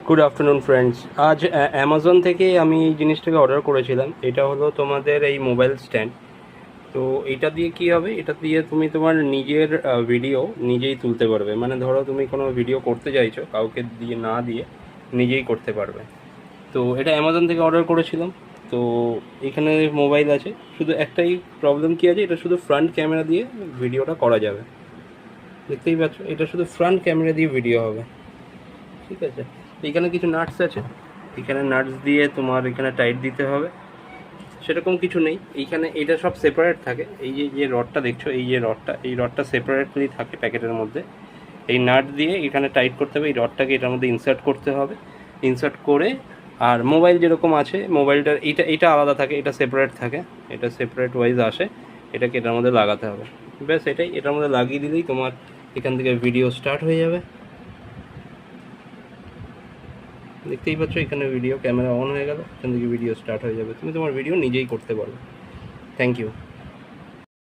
Good afternoon friends. আজ Amazon থেকে আমি এই জিনিসটাকে অর্ডার করেছিলাম। এটা হলো তোমাদের এই মোবাইল স্ট্যান্ড। তো এটা দিয়ে কি হবে, এটা দিয়ে তুমি তোমার নিজের ভিডিও নিজেই তুলতে পারবে। মানে ধরো তুমি কোনো ভিডিও করতে চাইছো, কাউকে দিয়ে না দিয়ে নিজেই করতে পারবে। তো এটা অ্যামাজন থেকে অর্ডার করেছিলাম। তো এখানে মোবাইল আছে, শুধু একটাই প্রবলেম কী আছে, এটা শুধু ফ্রন্ট ক্যামেরা দিয়ে ভিডিওটা করা যাবে। দেখতেই পাচ্ছ, এটা শুধু ফ্রন্ট ক্যামেরা দিয়ে ভিডিও হবে। ঠিক আছে, এখানে কিছু নাটস আছে, এখানে নাটস দিয়ে তোমার এখানে টাইট দিতে হবে। সেরকম কিছু নেই এইখানে, এটা সব সেপারেট থাকে। এই যে যে রডটা দেখছো, এই রডটা সেপারেটলি থাকে প্যাকেটের মধ্যে। এই নাট দিয়ে এখানে টাইট করতে হবে, এই রডটাকে এটার মধ্যে ইনসার্ট করতে হবে। ইনসার্ট করে আর মোবাইল যেরকম আছে, মোবাইলটার এটা আলাদা থাকে, এটা সেপারেট থাকে, এটা সেপারেট ওয়াইজ আসে। এটাকে এটার মধ্যে লাগাতে হবে, ব্যাস এটাই। এটার মধ্যে লাগিয়ে দিলেই তোমার এখান থেকে ভিডিও স্টার্ট হয়ে যাবে। দেখতেই পাচ্ছ, এখানে ভিডিও ক্যামেরা অন হয়ে গেল, এখান থেকে ভিডিও স্টার্ট হয়ে যাবে। তুমি তোমার ভিডিও নিজেই করতে পারো। Thank you.